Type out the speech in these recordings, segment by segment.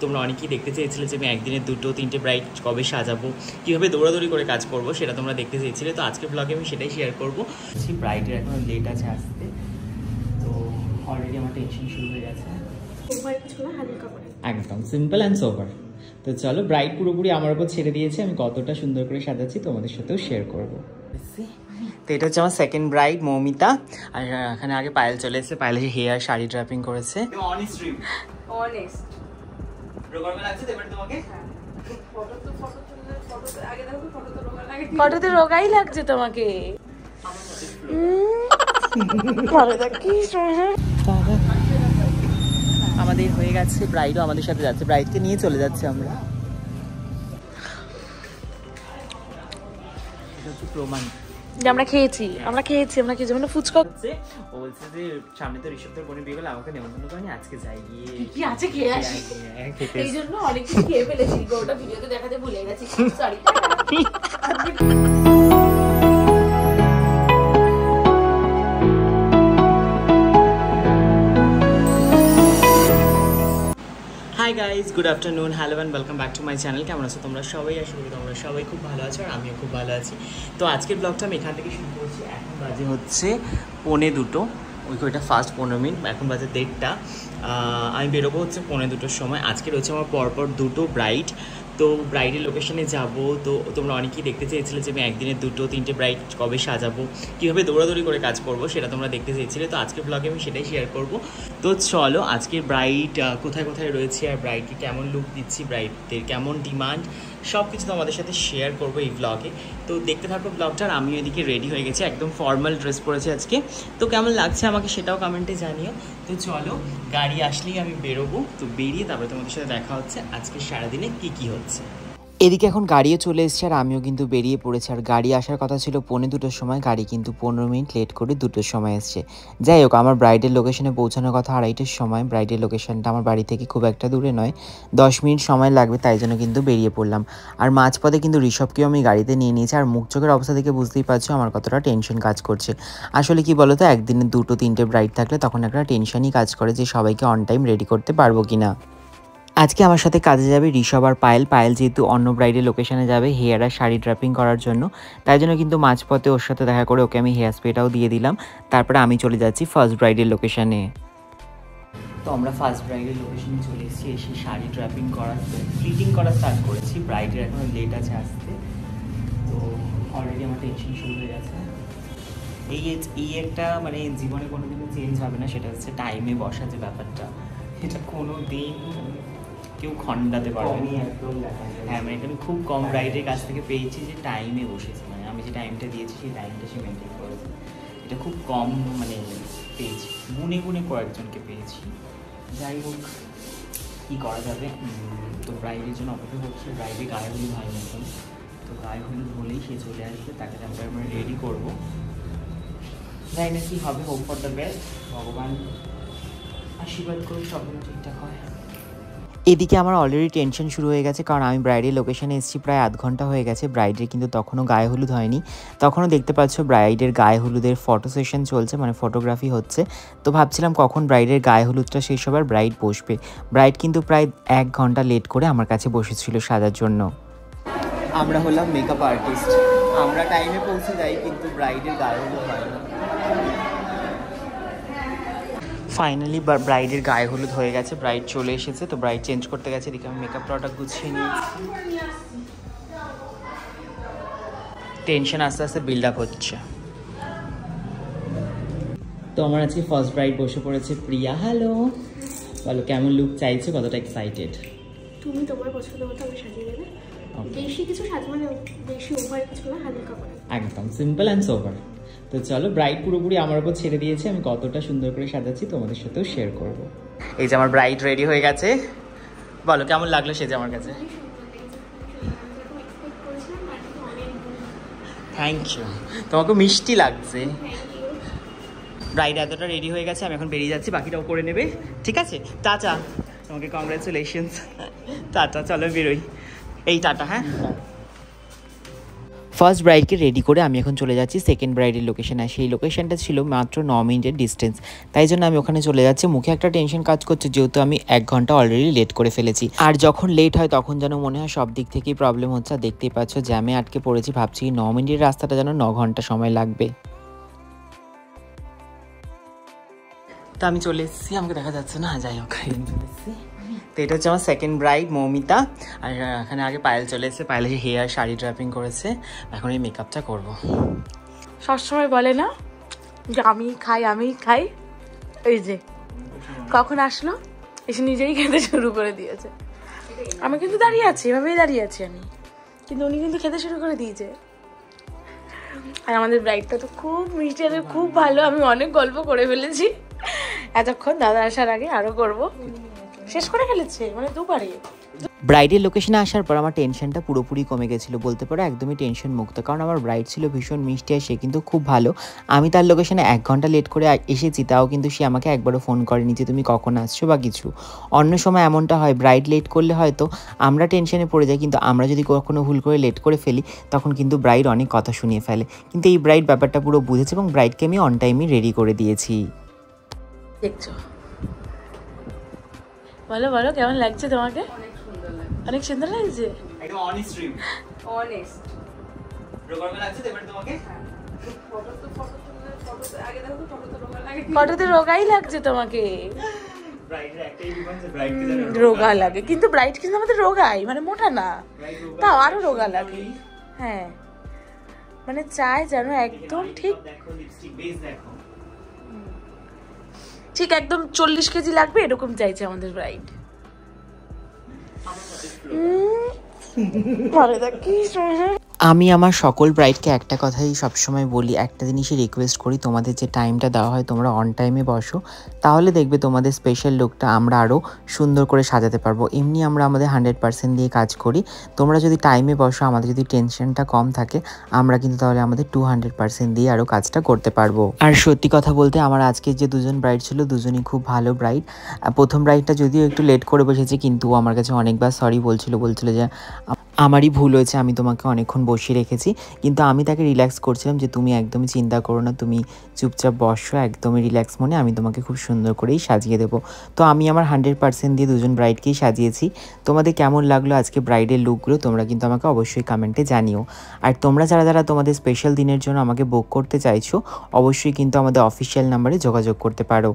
তোমরা অনেকেই দেখতে চেয়েছিলে যে আমি একদিনে 2-3টে ব্রাইড কবে সাজাবো, কীভাবে দৌড়াদৌড়ি করে কাজ করবো, সেটা তোমরা দেখতে চেয়েছিলে। তো আজকের ব্লগে আমি সেটাই শেয়ার করবো। ব্রাইডের এখন লেট আছে আসতে, তো অলরেডি আমার টেনশন শুরু হয়ে গেছে। একদম সিম্পল অ্যান্ড সোবার। তো চলো, ব্রাইড পুরোপুরি আমার উপর ছেড়ে দিয়েছে, আমি কতটা সুন্দর করে সাজাচ্ছি তোমাদের সাথেও শেয়ার করবো। তো এটা হচ্ছে আমার সেকেন্ড ব্রাইড মৌমিতা, আর এখানে আগে পায়েল চলে এসেছে। পায়েল হেয়ার শাড়ি ড্রাপিং করেছে। ফটোতে রোগাই লাগছে তোমাকে। আমাদের হয়ে গেছে, ব্রাইডও আমাদের সাথে যাচ্ছে, ব্রাইডকে নিয়ে চলে যাচ্ছে আমরা। এটা হচ্ছে প্রমাণ যে আমরা খেয়েছি মানে ফুচকা। ও বলছে যে সামনে তো ঋষভদের বোনের বিয়ে হলো, আমাকে নেমন্তন্ন করেনি, আজকে যাই গিয়ে কি আছে খেয়ে আসি। এই জন্য অনেক কিছু খেয়ে ফেলেছি, ওটা ভিডিওতে দেখাতে ভুলে গেছি, sorry. Hi guys, good afternoon, hello and welcome back to my channel. কেমন আছো তোমরা সবাই? আশা করি তোমরা সবাই খুব ভালো আছো, আর আমিও খুব ভালো আছি। তো আজকের ব্লগটা আমি এখান থেকে শুরু করছি। এখন বাজে হচ্ছে 1:45, ওইটা ফার্স্ট 15 মিনিট, এখন বাজে 1:30টা। আমি বেরোবো হচ্ছে 1:45-র সময়। আজকে রয়েছে আমার পরপর 2টো ব্রাইড, তো ব্রাইডের লোকেশনে যাব। তো তোমরা অনেকেই দেখতে চেয়েছিলে যে আমি একদিনে 2-3টে ব্রাইড কবে সাজাবো, কীভাবে দৌড়াদৌড়ি করে কাজ করবো, সেটা তোমরা দেখতে চেয়েছিলে। তো আজকের ব্লগে আমি সেটাই শেয়ার করবো। তো চলো, আজকের ব্রাইড কোথায় কোথায় রয়েছে, আর ব্রাইডকে কেমন লুক দিচ্ছি, ব্রাইডদের কেমন ডিমান্ড, সব কিছু তোমাদের সাথে শেয়ার করবো এই ব্লগে। তো দেখতে থাকো ব্লগটা। আর আমিও এদিকে রেডি হয়ে গেছি, একদম ফর্মাল ড্রেস পরেছি আজকে। তো কেমন লাগছে আমাকে সেটাও কমেন্টে জানিও। তো চলো, গাড়ি আসলেই আমি বেরোবো। তো বেরিয়ে তারপরে তোমাদের সাথে দেখা হচ্ছে আজকে সারাদিনে কী হচ্ছে। এদিকে এখন গাড়িও চলে এসছে, আর আমিও কিন্তু বেরিয়ে পড়েছি। আর গাড়ি আসার কথা ছিল 1:45-র সময়, গাড়ি কিন্তু 15 মিনিট লেট করে 2টোর সময় এসছে। যাই হোক, আমার ব্রাইডের লোকেশনে পৌঁছানোর কথা 2:30-র সময়। ব্রাইডের লোকেশনটা আমার বাড়ি থেকে খুব একটা দূরে নয়, 10 মিনিট সময় লাগবে, তাই জন্য কিন্তু বেরিয়ে পড়লাম। আর মাঝপথে কিন্তু ঋষভকেও আমি গাড়িতে নিয়ে নিয়েছি। আর মুখ চোখের অবস্থা দেখে বুঝতেই পারছো আমার কতটা টেনশন কাজ করছে। আসলে কি বলো তো, একদিনে 2-3টে ব্রাইড থাকলে তখন একটা টেনশনই কাজ করে যে সবাইকে অন টাইম রেডি করতে পারবো কিনা। আজকে আমার সাথে কাজে যাবে ঋষভ আর পায়েল যেহেতু অন্য ব্রাইডের লোকেশনে যাবে হেয়ার আর শাড়ি ড্রাপিং করার জন্য, তাই জন্য কিন্তু মাঝপথে ওর সাথে দেখা করে ওকে আমি হেয়ার স্প্রেটাও দিয়ে দিলাম। তারপরে আমি চলে যাচ্ছি ফার্স্ট ব্রাইডের লোকেশনে। তো আমরা ফার্স্ট ব্রাইডের লোকেশনে চলে এসেছি, এসে শাড়ি ড্রাপিং করা ফ্লিটিং করা স্টার্ট করেছি। ব্রাইডের এখনও লেট আছে আসতে, তো অলরেডি আমার টেনশন শুরু হয়ে গেছে। এই একটা মানে জীবনে কোনো দিনও চেঞ্জ হবে না, সেটা হচ্ছে টাইমে বসা যে ব্যাপারটা, এটা কোনো দিন কেউ খণ্ডাতে পারবে না। হ্যাঁ, মানে এটা আমি খুব কম ব্রাইডের কাছ থেকে পেয়েছি যে টাইমে বসেছে, মানে আমি যে টাইমটা দিয়েছি সেই টাইমটা সে মেনটেন করেছে। এটা খুব কম মানে পেয়েছি, গুনে কয়েকজনকে পেয়েছি। যাই হোক, কী করা যাবে। তো ব্রাইডের জন্য অপেক্ষা করছি। ব্রাইডে গায়ে হলুদ হয় মতন, তো গায়ে হলুদ হলেই সে চলে আসবে, তাকে আমরা রেডি করবো। জানি না কী হবে, হোপ ফর দ্য বেস্ট, ভগবান আশীর্বাদ করে সবগুলো ঠিকঠাক হয়। এদিকে আমার অলরেডি টেনশন শুরু হয়ে গেছে, কারণ আমি ব্রাইডের লোকেশনে এসেছি প্রায় আধ ঘন্টা হয়ে গেছে। ব্রাইডের কিন্তু তখনও গায়ে হলুদ হয়নি। তখনও দেখতে পাচ্ছ ব্রাইডের গায়ে হলুদের ফটো সেশন চলছে, মানে ফটোগ্রাফি হচ্ছে। তো ভাবছিলাম কখন ব্রাইডের গায়ে হলুদটা শেষ হবে আর ব্রাইড বসবে। ব্রাইড কিন্তু প্রায় 1 ঘন্টা লেট করে আমার কাছে বসেছিল সাজার জন্য। আমরা হলাম মেকআপ আর্টিস্ট, আমরা টাইমে পৌঁছে যাই, কিন্তু ব্রাইডের গায়ে হলুদ হয় না। ফাইনালি ব্রাইডের গায়ে হলুদ হয়ে গেছে, ব্রাইড চলে এসেছে। তো ব্রাইড চেঞ্জ করতে গেছে, এদিকে আমি মেকআপ প্রোডাক্ট গুছিয়ে নিয়েছি। টেনশন আস্তে আস্তে বিল্ড আপ হচ্ছে। তো আমার আজকে ফার্স্ট ব্রাইড বসে পড়েছে প্রিয়া। হ্যালো, বলো কেমন লুক চাইছো, কতটা এক্সাইটেড? তুমি তোমার পছন্দ মতো আমি সাজিয়ে দেবে। বেশি কিছু সাজানো, বেশি ওভার কিছু না, হালকা করে, একদম সিম্পল অ্যান্ড সোবার। তো চলো, ব্রাইড পুরোপুরি আমার উপর ছেড়ে দিয়েছে, আমি কতটা সুন্দর করে সাজাচ্ছি তোমাদের সাথেও শেয়ার করব। এই যে আমার ব্রাইড রেডি হয়ে গেছে, বলো কেমন লাগলো সেজে আমার কাছে? থ্যাংক ইউ, তোমাকে মিষ্টি লাগছে। ব্রাইড এতটা রেডি হয়ে গেছে, আমি এখন বেরিয়ে যাচ্ছি, বাকিটাও করে নেবে, ঠিক আছে? টাটা, তোমাকে কংগ্রাচুলেশনস। টাটা, চলো বেরোই। এই টাটা। হ্যাঁ, ফার্স্ট ব্রাইডকে রেডি করে আমি এখন চলে যাচ্ছি সেকেন্ড ব্রাইডের লোকেশন। আর সেই লোকেশনটা ছিল মাত্র 9 মিনিটের ডিস্টেন্স, তাই জন্য আমি ওখানে চলে যাচ্ছি। মুখে একটা টেনশন কাজ করছে, যেহেতু আমি 1 ঘন্টা অলরেডি লেট করে ফেলেছি। আর যখন লেট হয় তখন যেন মনে হয় সব দিক থেকেই প্রবলেম হচ্ছে। আর দেখতেই পাচ্ছ জ্যামে আটকে পড়েছি, ভাবছি 9 মিনিটের রাস্তাটা যেন 9 ঘন্টা সময় লাগবে। তা আমি চলে এসেছি, আমাকে দেখা যাচ্ছে না, যাই হোক আমি চলে এসেছি। তো এটা হচ্ছে আমার সেকেন্ড ব্রাইড মৌমিতা। আর এখানে আগে পায়েল চলে এসেছে, পায়েল হেয়ার শাড়ি ড্রাপিং করেছে, এখন এই মেকআপটা করবো। সবসময় বলে না যে আমি খাই, এই যে কখন আসলো এসে নিজেই খেতে শুরু করে দিয়েছে। আমি কিন্তু দাঁড়িয়ে আছি, এভাবেই দাঁড়িয়ে আছি আমি, কিন্তু উনি কিন্তু খেতে শুরু করে দিয়েছে। আর আমাদের ব্রাইডটা তো খুব মিষ্টি আর খুব ভালো। আমি অনেক গল্প করে ফেলেছি এতক্ষণ, দাদা আসার আগে আরো করব, শেষ করে ফেলেছে মানে দুবারে। ব্রাইডের লোকেশনে আসার পর আমার টেনশনটা পুরোপুরি কমে গেছিলো, বলতে পারো একদমই টেনশন মুক্ত। কারণ আমার ব্রাইড ছিল ভীষণ মিষ্টি আর সে কিন্তু খুব ভালো। আমি তার লোকেশনে 1 ঘন্টা লেট করে এসেছি, তাও কিন্তু সে আমাকে একবারও ফোন করেনি যে তুমি কখন আসছো বা কিছু। অন্য সময় এমনটা হয়, ব্রাইড লেট করলে হয়তো আমরা টেনশনে পড়ে যাই, কিন্তু আমরা যদি কখনো ভুল করে লেট করে ফেলি তখন কিন্তু ব্রাইড অনেক কথা শুনিয়ে ফেলে। কিন্তু এই ব্রাইড ব্যাপারটা পুরো বুঝেছে এবং ব্রাইডকে আমি অন টাইমই রেডি করে দিয়েছি। দেখছো, বলো বলো কেমন লাগছে তোমাকে? অনেক সুন্দর লাগছে। একদম অনেস্ট রিভিউ, অনেস্ট রোগার লাগছে এবারে তোমাকে? ফটোতে রোগাই লাগছে তোমাকে। ব্রাইডের একটাই জীবন যে ব্রাইডকে যেন রোগা লাগে, কিন্তু ব্রাইড কিন্তু আমাদের রোগাই, মানে মোটা না, তাও আরো রোগা লাগে। হ্যাঁ মানে চাই যেন একদম ঠিক, দেখো লিপস্টিক বেস দেখো, ঠিক একদম 40 কেজি লাগবে এরকম চাইছে আমাদের ব্রাইড। আমি আমার সকল ব্রাইডকে একটা কথাই সবসময় বলি, একটা জিনিসই রিকোয়েস্ট করি, তোমাদের যে টাইমটা দেওয়া হয় তোমরা অন টাইমে বসো, তাহলে দেখবে তোমাদের স্পেশাল লুকটা আমরা আরও সুন্দর করে সাজাতে পারবো। এমনি আমরা আমাদের 100% দিয়ে কাজ করি, তোমরা যদি টাইমে বসো, আমাদের যদি টেনশনটা কম থাকে, আমরা কিন্তু তাহলে আমাদের 200% দিয়ে আরও কাজটা করতে পারবো। আর সত্যি কথা বলতে আমার আজকে যে 2জন ব্রাইড ছিল, দুজনই খুব ভালো ব্রাইড। প্রথম ব্রাইডটা যদিও একটু লেট করে বসেছে, কিন্তু ও আমার কাছে অনেকবার সরি বলছিল যে আমারই ভুল হয়েছে, আমি তোমাকে অনেকক্ষণ বসিয়ে রেখেছি। কিন্তু আমি তাকে রিল্যাক্স করছিলাম যে তুমি একদমই চিন্তা করো না, তুমি চুপচাপ বসো একদমই রিল্যাক্স মনে, আমি তোমাকে খুব সুন্দর করেই সাজিয়ে দেবো। তো আমি আমার 100% দিয়ে 2জন ব্রাইডকেই সাজিয়েছি। তোমাদের কেমন লাগলো আজকে ব্রাইডের লুকগুলো তোমরা কিন্তু আমাকে অবশ্যই কমেন্টে জানিও। আর তোমরা যারা তোমাদের স্পেশাল দিনের জন্য আমাকে বুক করতে চাইছো, অবশ্যই কিন্তু আমাদের অফিসিয়াল নাম্বারে যোগাযোগ করতে পারো।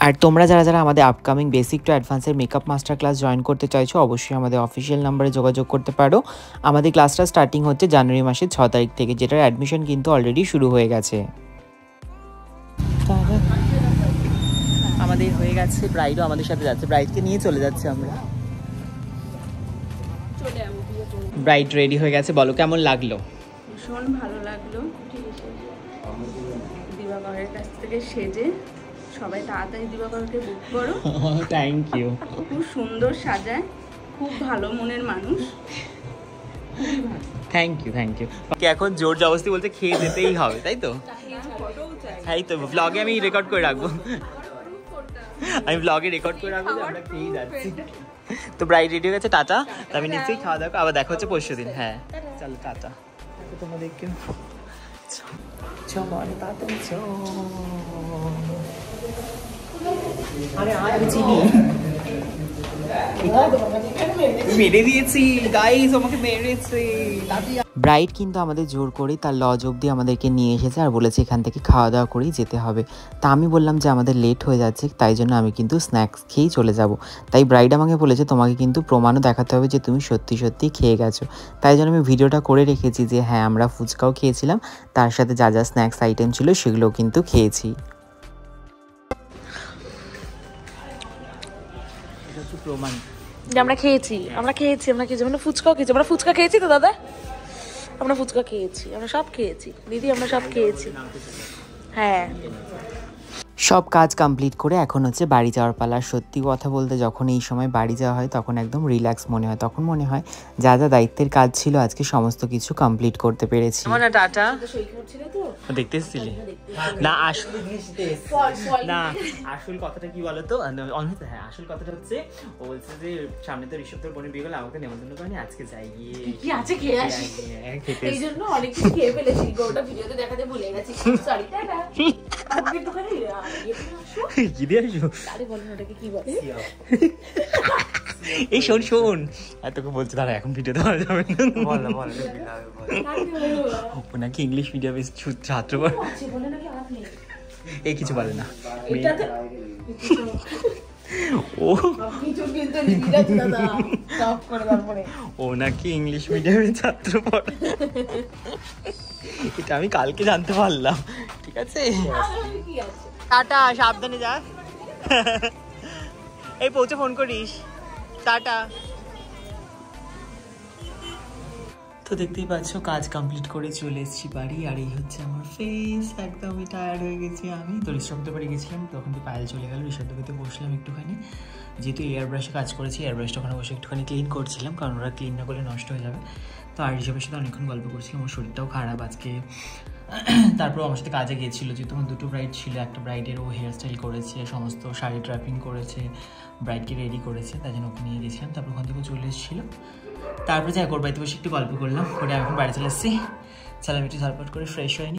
আর তোমরা যারা আমাদের আপকামিং বেসিক টু অ্যাডভান্সের মেকআপ মাস্টার ক্লাস জয়েন করতে চাইছো, অবশ্যই আমাদের অফিসিয়াল নাম্বারে যোগাযোগ করতে পারো। আমাদের ক্লাসটা স্টার্টিং হচ্ছে জানুয়ারি মাসের 6 তারিখ থেকে, যেটার অ্যাডমিশন কিন্তু অলরেডি শুরু হয়ে গেছে। আমাদের হয়ে গেছে, ব্রাইডও আমাদের সাথে যাচ্ছে, ব্রাইডকে নিয়ে চলে যাচ্ছে আমরা। ব্রাইড রেডি হয়ে গেছে, বলো কেমন লাগলো? ভীষণ ভালো লাগলো, দিবাকরের কাছ থেকে সেজে। সবাই তাড়াতাড়ি দিবাকরকে বুক করো। Thank you. খুব সুন্দর সাজায়, খুব ভালো মনের মানুষ। Thank you. এখন জোর জবরদস্তি বলতে খেয়ে যেতেই হবে, তাই তো? হ্যাঁ তো ব্লগে আমি রেকর্ড করে রাখবো, আমি ব্লগে রেকর্ড করে রাখবো যে আমরা খেয়েই যাচ্ছি। তো ব্রাইড রেডি হয়ে গেছে, টাটা। আমি নিশ্চয়ই খাওয়া দাওয়া আবার দেখা হচ্ছে পরশু দিন। হ্যাঁ চলো টাটা। তোমাদেরকে আমি চিনি, মেরে দিয়েছি গাইস, আমাকে মেরেছে। ব্রাইড কিন্তু আমাদের জোর করে তার লজ অবধি আমাদেরকে নিয়ে এসেছে আর বলেছে এখান থেকে খাওয়া দাওয়া করেই যেতে হবে। তা আমি বললাম যে আমাদের লেট হয়ে যাচ্ছে, তাই জন্য আমি কিন্তু স্ন্যাক্স খেয়েই চলে যাব। তাই ব্রাইড আমাকে বলেছে তোমাকে কিন্তু প্রমাণও দেখাতে হবে যে তুমি সত্যি খেয়ে গেছো। তাই জন্য আমি ভিডিওটা করে রেখেছি যে হ্যাঁ আমরা ফুচকাও খেয়েছিলাম, তার সাথে যা স্ন্যাক্স আইটেম ছিল সেগুলোও কিন্তু খেয়েছি। প্রমাণ যে আমরা খেয়েছি আমরা ফুচকা খেয়েছি তো দাদা, আমরা ফুচকা খেয়েছি, আমরা সব খেয়েছি দিদি, আমরা সব খেয়েছি। হ্যাঁ সব কাজ কমপ্লিট করে এখন হচ্ছে বাড়ি যাওয়ার পালা। সত্যি কথা বলতে যখন এই সময় বাড়ি যাওয়া হয় তখন একদম রিল্যাক্স মনে হয়, তখন মনে হয় যা যা দায়িত্বের কাজ ছিল আজকে সমস্ত কিছু কমপ্লিট করতে পেরেছি। টাটা দেখতে এসেছিলি না? না আসল কথাটা কি বলতো, হ্যাঁ আসল কথাটা হচ্ছে ও বলছে যে সামনে তো ঋষভ তোর বোনের বিয়ে হলো, আমাকে নেমন্তন্ন করেনি, আজকে যাই গিয়ে কি আছে খেয়ে আসি, এই জন্য অনেক কিছু খেয়ে ফেলেছি, গোটা ভিডিওতে দেখাতে ভুলে গেছি, সরি। টাটা। আমাকে একটুখানি কি দিয়ে আসবো? আরে বলেন ওটাকে কি বলে? এই শোন শোন, এতকে বলছে দাঁড়া এখন ভিডিও দেওয়া যাবে না, বল বল। ও নাকি ইংলিশ মিডিয়ামের ছাত্র, বলে নাকি আপনি এই কিছু বলে না এটাতে ও কিছু কিন্তু লিখে দাদা স্টপ করে তারপরে ও নাকি ইংলিশ মিডিয়ামের ছাত্র পড়ে, এটা আমি কালকে জানতে পারলাম। ঠিক আছে কি আছে? টাটা, সাবধানে যা, এই পৌঁছে ফোন করিস, টাটা। তো দেখতেই পাচ্ছ কাজ কমপ্লিট করে চলে এসেছি বাড়ি, আর এই হচ্ছে আমার ফেস, একদমই টায়ার্ড হয়ে গেছি আমি। তো ঋষভদের বাড়ি গেছিলাম, তখন তো পায়েল চলে গেল, ঋষভদের বাড়িতে বসলাম একটুখানি, যেহেতু এয়ার ব্রাশে কাজ করেছি, এয়ার ব্রাশটা ওখানে বসে একটুখানি ক্লিন করছিলাম, কারণ ওরা ক্লিন না করলে নষ্ট হয়ে যাবে। তো আর ঋষভের সাথে অনেকক্ষণ গল্প করছিলাম, আমার শরীরটাও খারাপ আজকে। তারপর আমার সাথে কাজে গিয়েছিল, যেহেতু আমার দুটো ব্রাইড ছিল, একটা ব্রাইডের ও হেয়ার স্টাইল করেছে, সমস্ত শাড়ি ড্রাপিং করেছে, ব্রাইডকে রেডি করেছে, তাই জন্য ওকে নিয়ে গেছিলাম। তারপর ওখান থেকে চলে এসেছিলো, তারপরে যাই ওর বাড়িতে বসে একটু গল্প করলাম, করে এখন বাড়ি চলে এসেছি। সালাম একটু ঝটপট করে ফ্রেশ হয়নি।